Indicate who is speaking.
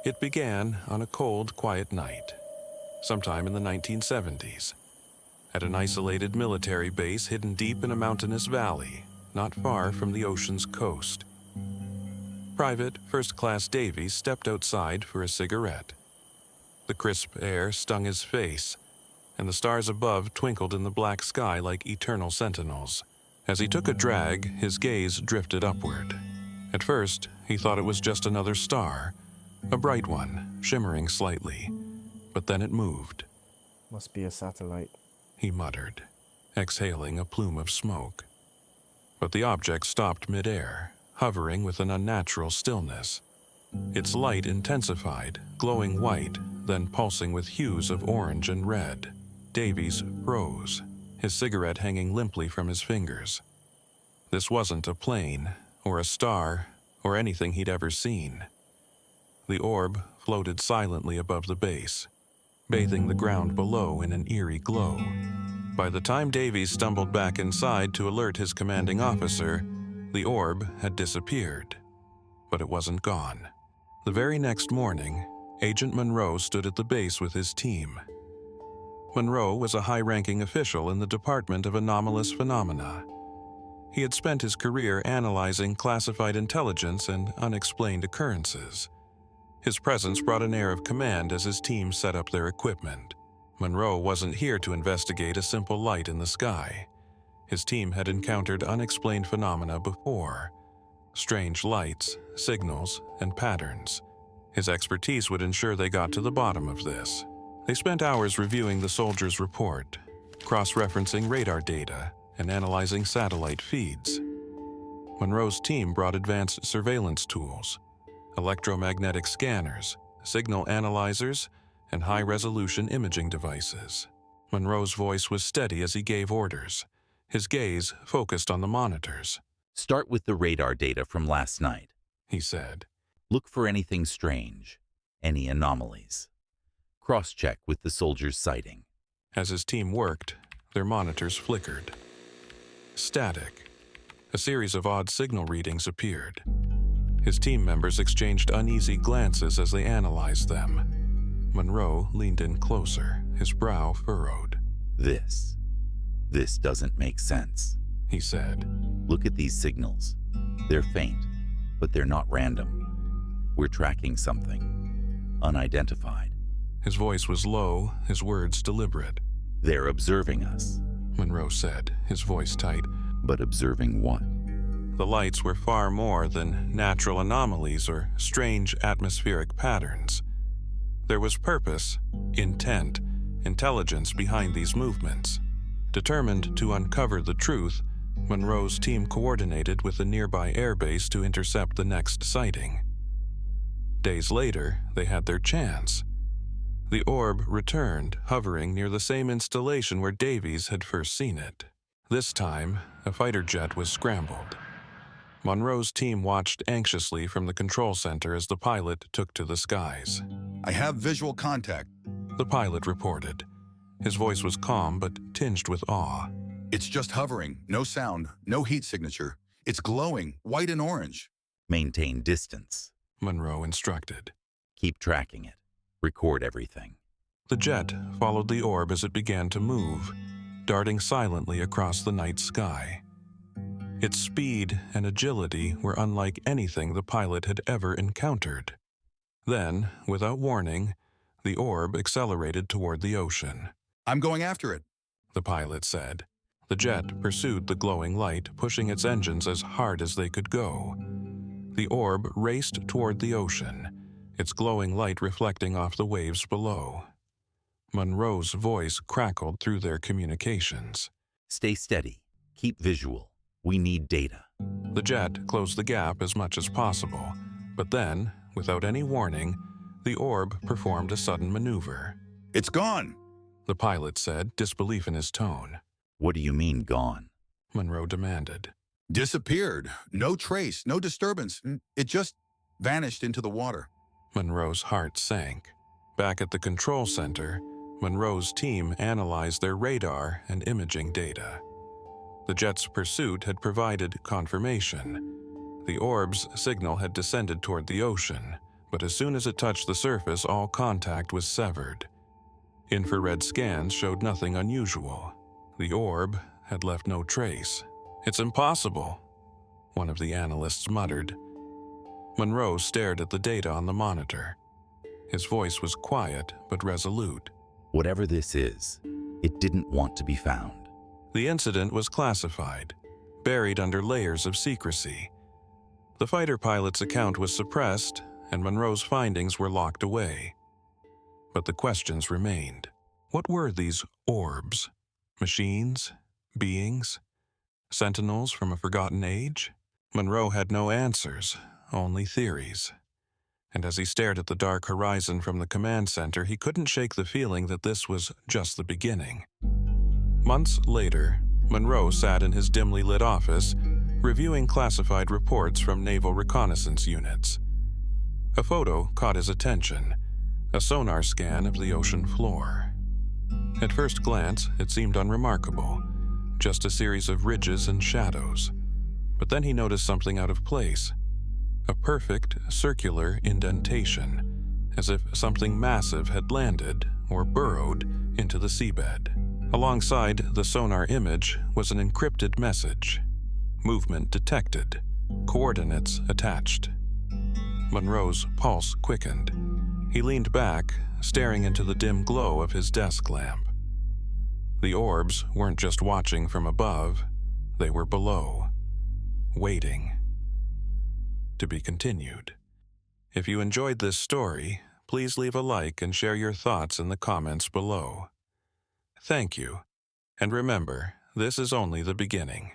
Speaker 1: It began on a cold, quiet night, sometime in the 1970s, at an isolated military base hidden deep in a mountainous valley, not far from the ocean's coast. Private First Class Davies stepped outside for a cigarette. The crisp air stung his face, and the stars above twinkled in the black sky like eternal sentinels. As he took a drag, his gaze drifted upward. At first, he thought it was just another star, a bright one, shimmering slightly. But then it moved.
Speaker 2: Must be a satellite,
Speaker 1: He muttered, exhaling a plume of smoke. But the object stopped midair, hovering with an unnatural stillness. Its light intensified, glowing white, then pulsing with hues of orange and red. Davies froze, his cigarette hanging limply from his fingers. This wasn't a plane, or a star, or anything he'd ever seen. The orb floated silently above the base, bathing the ground below in an eerie glow. By the time Davies stumbled back inside to alert his commanding officer, the orb had disappeared. But it wasn't gone. The very next morning, Agent Monroe stood at the base with his team. Monroe was a high-ranking official in the Department of Anomalous Phenomena. He had spent his career analyzing classified intelligence and unexplained occurrences. His presence brought an air of command as his team set up their equipment. Monroe wasn't here to investigate a simple light in the sky. His team had encountered unexplained phenomena before. Strange lights, signals, and patterns. His expertise would ensure they got to the bottom of this. They spent hours reviewing the soldiers' report, cross-referencing radar data, and analyzing satellite feeds. Monroe's team brought advanced surveillance tools, electromagnetic scanners, signal analyzers, and high-resolution imaging devices. Monroe's voice was steady as he gave orders, his gaze focused on the monitors.
Speaker 3: Start with the radar data from last night,
Speaker 1: He said.
Speaker 3: Look for anything strange, any anomalies. Cross-check with the soldiers' sighting.
Speaker 1: As his team worked, their monitors flickered. Static. A series of odd signal readings appeared. His team members exchanged uneasy glances as they analyzed them. Monroe leaned in closer, his brow furrowed.
Speaker 3: This doesn't make sense,
Speaker 1: He said.
Speaker 3: Look at these signals. They're faint, but they're not random. We're tracking something, unidentified.
Speaker 1: His voice was low, his words deliberate.
Speaker 3: They're observing us.
Speaker 1: Monroe said, his voice tight.
Speaker 3: But observing what?
Speaker 1: The lights were far more than natural anomalies or strange atmospheric patterns. There was purpose, intent, intelligence behind these movements. Determined to uncover the truth, Monroe's team coordinated with a nearby airbase to intercept the next sighting. Days later, they had their chance. The orb returned, hovering near the same installation where Davies had first seen it. This time, a fighter jet was scrambled. Monroe's team watched anxiously from the control center as the pilot took to the skies.
Speaker 4: I have visual contact.
Speaker 1: The pilot reported. His voice was calm but tinged with awe.
Speaker 4: It's just hovering, no sound, no heat signature. It's glowing, white and orange.
Speaker 3: Maintain distance.
Speaker 1: Monroe instructed.
Speaker 3: Keep tracking it. Record everything.
Speaker 1: The jet followed the orb as it began to move, darting silently across the night sky. Its speed and agility were unlike anything the pilot had ever encountered. Then, without warning, the orb accelerated toward the ocean.
Speaker 4: I'm going after it,
Speaker 1: The pilot said. The jet pursued the glowing light, pushing its engines as hard as they could go. The orb raced toward the ocean, its glowing light reflecting off the waves below. Monroe's voice crackled through their communications.
Speaker 3: Stay steady. Keep visual. We need data.
Speaker 1: The jet closed the gap as much as possible, but then, without any warning, the orb performed a sudden maneuver.
Speaker 4: It's gone.
Speaker 1: The pilot said, disbelief in his tone.
Speaker 3: What do you mean, gone?
Speaker 1: Monroe demanded.
Speaker 4: Disappeared. No trace, no disturbance. It just vanished into the water.
Speaker 1: Monroe's heart sank. Back at the control center, Monroe's team analyzed their radar and imaging data. The jet's pursuit had provided confirmation. The orb's signal had descended toward the ocean, But as soon as it touched the surface, all contact was severed. Infrared scans showed nothing unusual. The orb had left no trace. "It's impossible," one of the analysts muttered. Monroe stared at the data on the monitor. His voice was quiet but resolute.
Speaker 3: Whatever this is, it didn't want to be found.
Speaker 1: The incident was classified, buried under layers of secrecy. The fighter pilot's account was suppressed, and Monroe's findings were locked away. But the questions remained. What were these orbs? Machines? Beings? Sentinels from a forgotten age? Monroe had no answers, only theories. And as he stared at the dark horizon from the command center, he couldn't shake the feeling that this was just the beginning. Months later, Monroe sat in his dimly lit office, reviewing classified reports from naval reconnaissance units. A photo caught his attention, a sonar scan of the ocean floor. At first glance, it seemed unremarkable, just a series of ridges and shadows. But then he noticed something out of place. A perfect circular indentation, as if something massive had landed or burrowed into the seabed. Alongside the sonar image was an encrypted message. Movement detected. Coordinates attached. Monroe's pulse quickened. He leaned back, staring into the dim glow of his desk lamp. The orbs weren't just watching from above, they were below, waiting. To be continued. If you enjoyed this story, please leave a like and share your thoughts in the comments below. Thank you, and remember, this is only the beginning.